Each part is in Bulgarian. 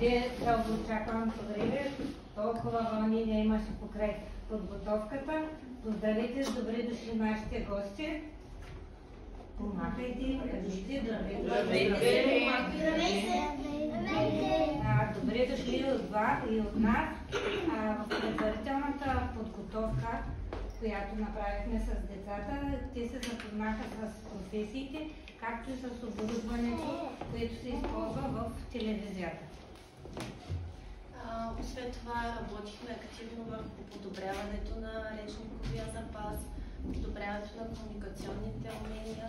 Дълго очакваното време, толкова вълнение имаше покрай подготовката. Поздравете с добре дошли нашите гости. Помахайте, кажете добре дошли от вас и от нас в предварителната подготовка, която направихме с децата. Те се запознаха с професиите, както и с оборудването, което се използва в телевизията. Освен това работихме активно върху подобряването на речниковия запас, подобряването на комуникационните умения.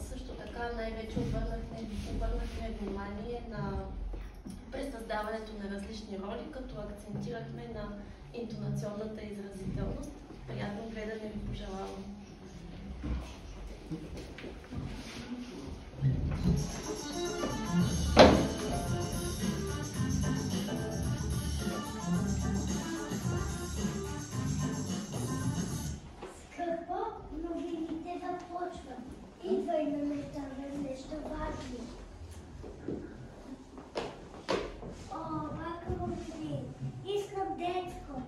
Също така най-вече обърнахме внимание на пресъздаването на различни роли, като акцентирахме на интонационната изразителност. Приятно гледане ви пожелавам! Новините започват. Идва и намечтаме нещо важно. Бака ми, искам детско.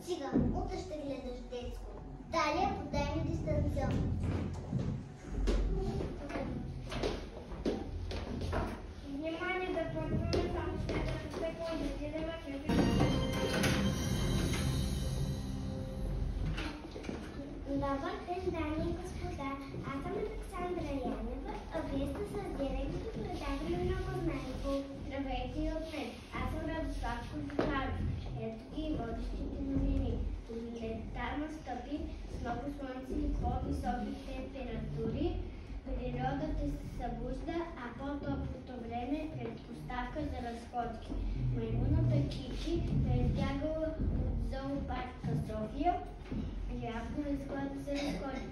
Стига, утре ще гледаш детско. Далее подай ми дистанционно. Внимание да почваме само следващите секунди. Добър ден, дами и господа! Аз съм Александра Янева, а вие сте с директното предаване Много знайко. Здравейте и от мен! Аз съм Радослав Козларов. Ето ги и водещите новини. Летта настъпи с много слънце и по-високи температури. Природата се събужда, а по-топлото време е предпоставка за разходки. Маймуната Кики е избягала от зоопарка София. Явно изходят за разходи.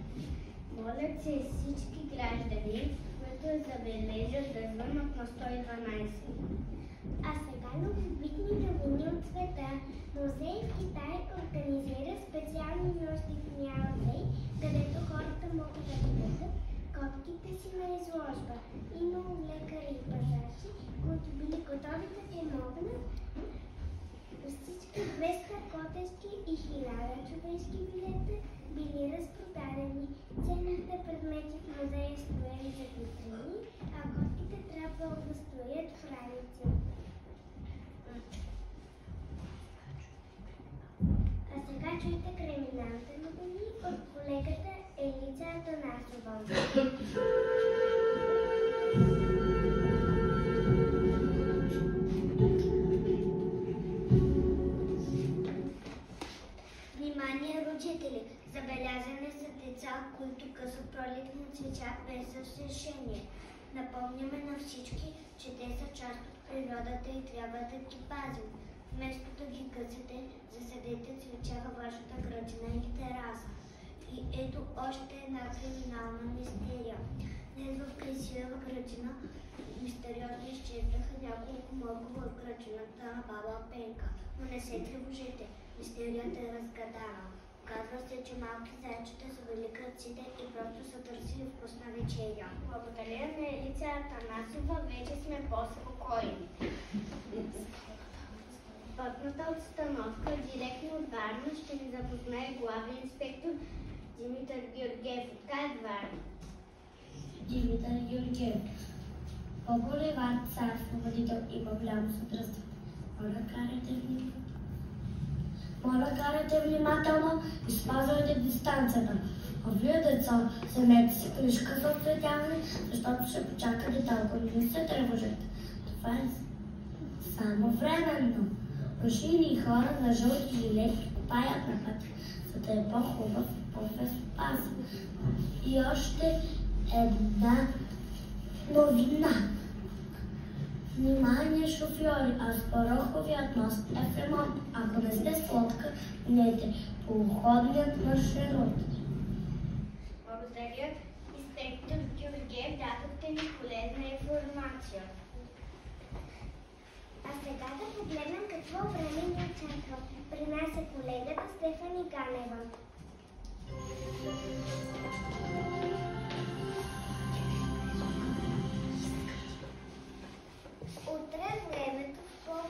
Молят се всички граждани, които забележат да звънат на 112. А сега любопитни новини от света. Музей в Китай организира специални нощи в Ниаотей, където хората могат да гледат котките си на изложба. Имало лекари и пазачи, които били готови да помогнат. Всички 200 котешки и 1000 човешки билета били разпродадени. Ценните предмети в музея стояли за витрини, а котките трябвало да стоят в раници. А сега чуйте криминалните новини от колегата Елица Атанасова. Внимание, родители! Забелязани са деца, които късат пролетни цветя без разрешение. Напомняме на всички, че те са част от природата и трябва да ги пазим. Вместо да ги късате, засадете цветя във вашата градина или тераса. И ето още една криминална мистерия. Днес в красива градина мистериозно изчезнаха няколко моркова от градината на баба Пенка. Но не се тревожете, мистерията е разгадана. Казва се, че малки зайчета са били кръците и просто са търсили вкусна вечеря. Благодаря на Елица Атанасова, вече сме по-спокойни. Пътната обстановка директно от Варна ще ни запознае главен инспектор Димитър Георгиев. Откъде е Варна? Димитър Георгиев. По булевард Цар Освободител има голямо съдръстване. Моля, карайте внимателно и спазвайте дистанцията. А вие, деца, вземете си книжка за осветяване, защото ще почакате дълго. Не се тревожете. Това е само временно. Машини и хора на жълти жилетки попаят на път, за да е по-хубав и по-безопасен. И още една новина. Внимание, шофьори, Аспаруховият мост е в ремонт. Ако не сте с лодка, минете по обходният маршрут. Благодаря, инспектор Георгиев, дадохте ни полезна информация. А сега да погледнем какво време ни очаква. При нас е колегата Стефани Ганева. Утре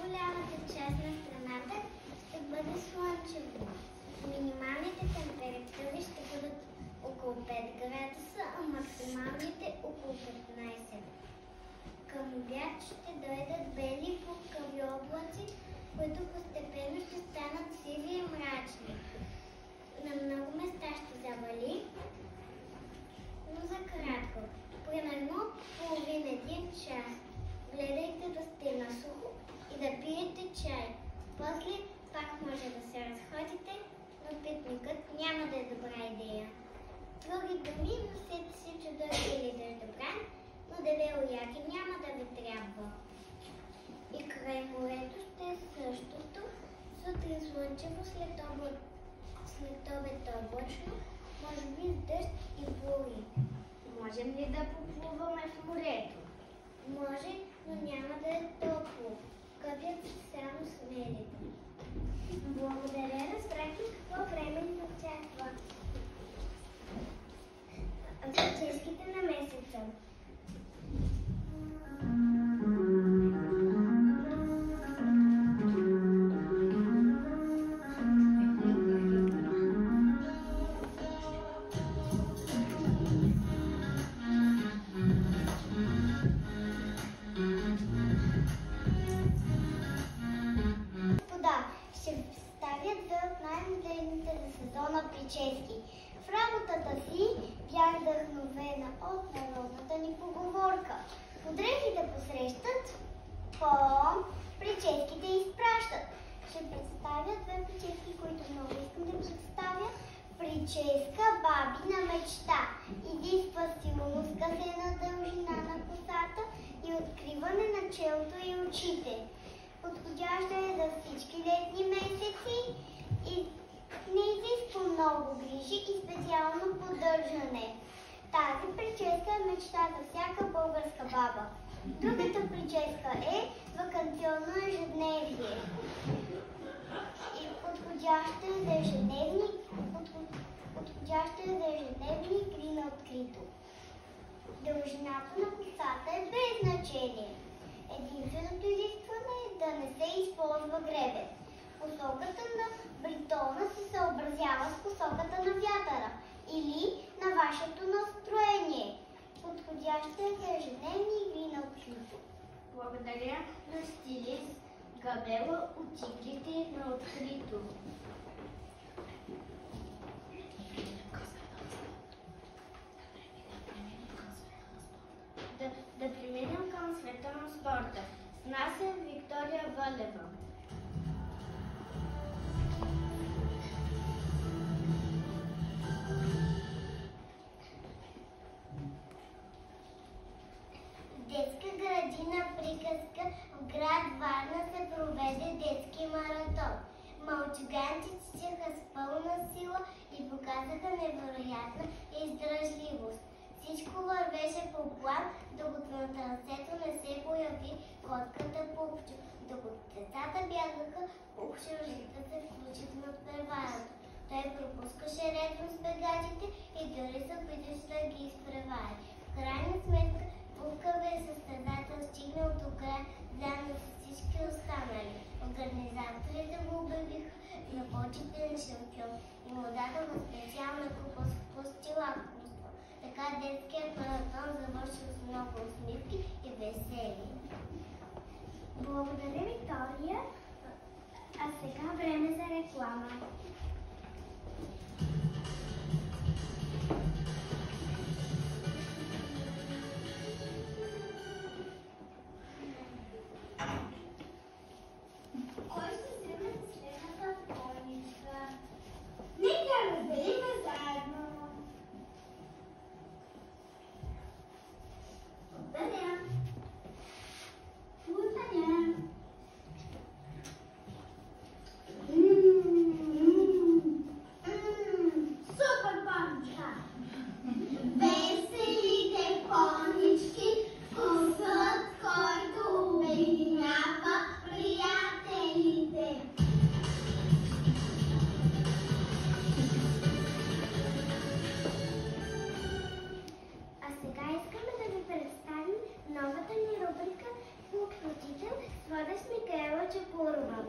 По-голямата част на страната ще бъде слънчево. Минималните температури ще бъдат около 5 градуса, а максималните около 15. Към обяд ще дойдат бели пукави облаци, които постепенно ще станат сиви и мрачни. На много места ще завали, но за кратко. Примерно половин-един час. Гледайте да сте на сухо и да пиете чай. После пак може да се разходите, но пикникът няма да е добра идея. С други думи, носете си чудове или дъждобран, но дебело яки няма да ви трябва. И край морето ще е същото. Сутрин слънчево, след обед облачно, може би с дъжд и бури. Можем ли да поплуваме в морето? Може, но няма да е топло. Къпят само смелите. Благодаря, разбрахме какво време ни очаква. Ческите на месеца. В работата си бях вдъхновена от народната ни поговорка. Подрехите посрещат, прическите изпращат. Ще представя две прически, които много искам да представя. Прическа бабина мечта. Изисква силно скъсена дължина на косата и откриване на челото и очите. Подходяща е за всички летни месеци и не изисква много грижи и специално поддържане. Тази прическа е мечта за всяка българска баба. Другата прическа е ваканционно ежедневие. И подходяща е за ежедневни игри на открито. Дължината на косата е без значение. Единственото изискване е да не се използва гребен. Посоката на бритона се съобразява с посоката на вятъра или на вашето настроение. Подходяща е за ежедневни игри на открито. Благодаря на стилист Габела от Иглите на открито. Да преминем към света на спорта. С нас е Виктория Валева. Детска градина приказка в град Варна се проведе детски маратон. Мълчуганците чаха с пълна сила и показаха невероятна издръжливост. Всичко вървеше по план, докато на трасето не се появи котката Пупчо. Докато децата бягаха, Пупчо реши да се включи в надпреварата. Той пропускаше редно с бегачите и дори се опитваше да ги изпревари. В крайна сметка пукавият състезател стигнал до края заедно с всички останали. Организаторите го обявиха на почетен шампион и му дадоха специална купа с пусти лакомства. Така детският маратон завърши с много усмивки и весели. Благодаря, Виктория. А сега време за реклама. Кой ще вземе последната болница? Нека разделиме заедно. Благодаря. Благодаря. Супер панча! епизода с Микаела Чепурова.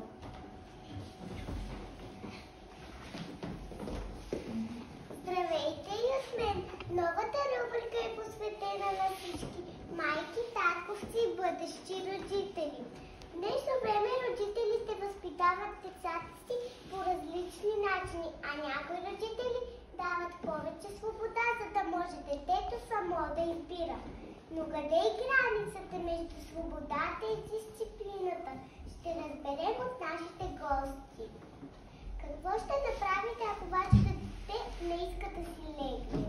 Здравейте и от мен! Новата рубрика е посветена на всички майки, татковци и бъдещи родители. В днешно време родителите възпитават децата си по различни начини, а някои родители дават повече свобода, за да може детето само да избира. Но къде е границата между свободата и дисциплината? Ще разберем от нашите гости. Какво ще направите, ако вашето дете не иска да си легне?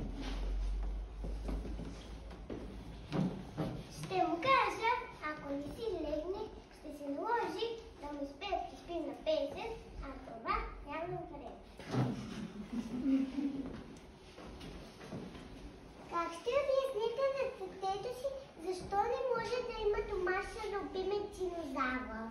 Ще му кажа, ако не си легне, ще се наложи да му спее да спи на песен, а това няма време. Как ще обясните на детето си, защо не може да има домашен любимец динозавър?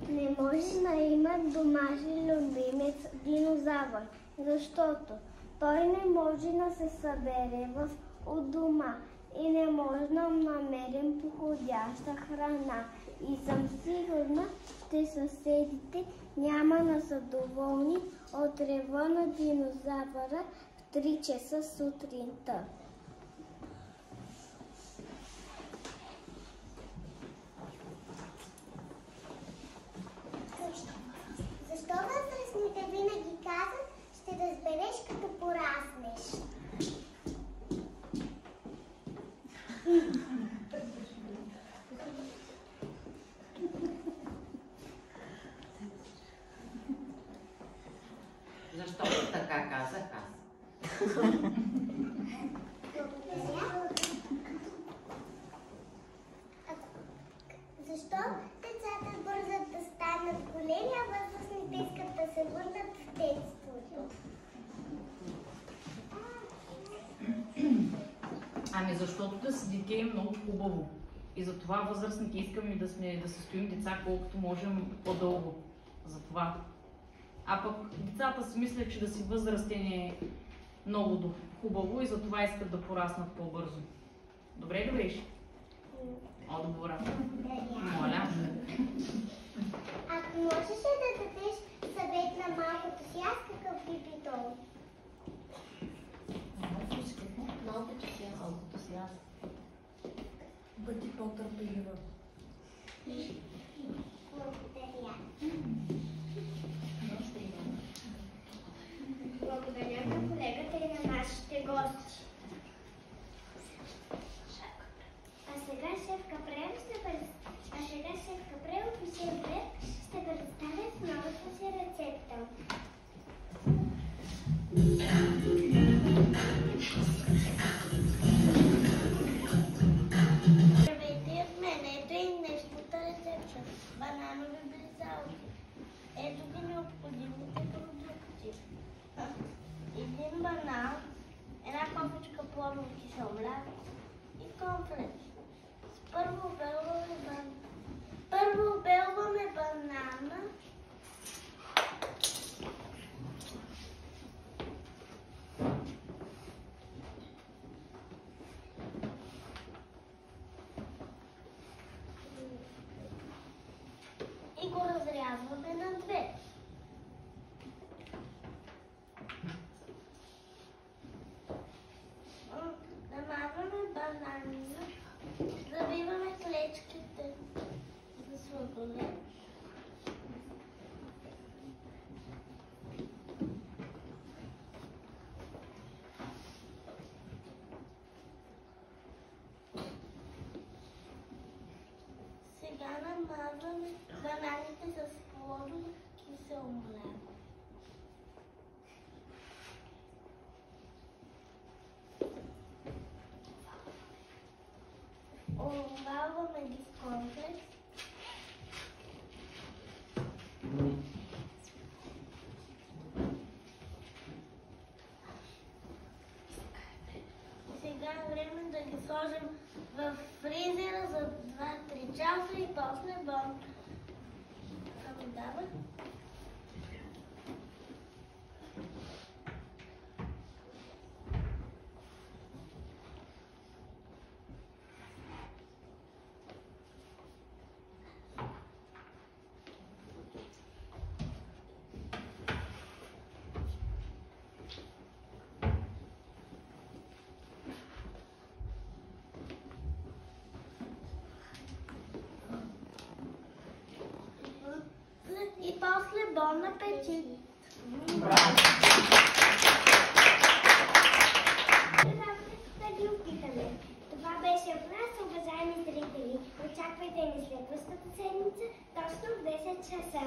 Не може да има домашен любимец динозавър, защото той не може да се събере от дома и не може да намерим подходяща храна. И съм сигурна, че съседите няма да са доволни от рева на динозавъра в 3 часа сутринта. Защо възрастните винаги казват, ще разбереш като пораснеш? Защото така казах аз. Защо децата бързат да станат големи, а възрастните искат да се върнат в детството? Ами защото да си дете е много хубаво. И затова възрастните искаме да се стоим деца колкото можем по-дълго. Затова. А пък децата си мислят, че да си възрастен е много хубаво и затова искат да пораснат по-бързо. Добре ли беше? Отговора. Моля. Ако можеш да дадеш съвет на малкото си, аз какъв би би той? Малкото си аз. Бъди по-търпелива. Благодаря. Благодаря на колегата и на нашите гости. А сега шеф Капрел и шеф Брек ще представят новата си рецепта. Здравейте от мен, ето и днешната рецепта. Бананови бризалки. Ето ги необходимите продукти. Един банан, една копичка плодно кисело мляко и корнфлекс. Първо обелваме банана. И го разрязваме на две. Намазваме бананина, забиваме клечките за сладолед. Сега намазваме бананите с плодово кисело мляко. Обвалваме ги в корнфлекс. Сега е време да ги сложим в фризера за 2-3 часа и после бон. Само дава. Бон апетит! Браво! Да ги опитаме. Това беше от нас, уважаеми зрители. Очаквайте ни следващата седмица, точно в 10 часа.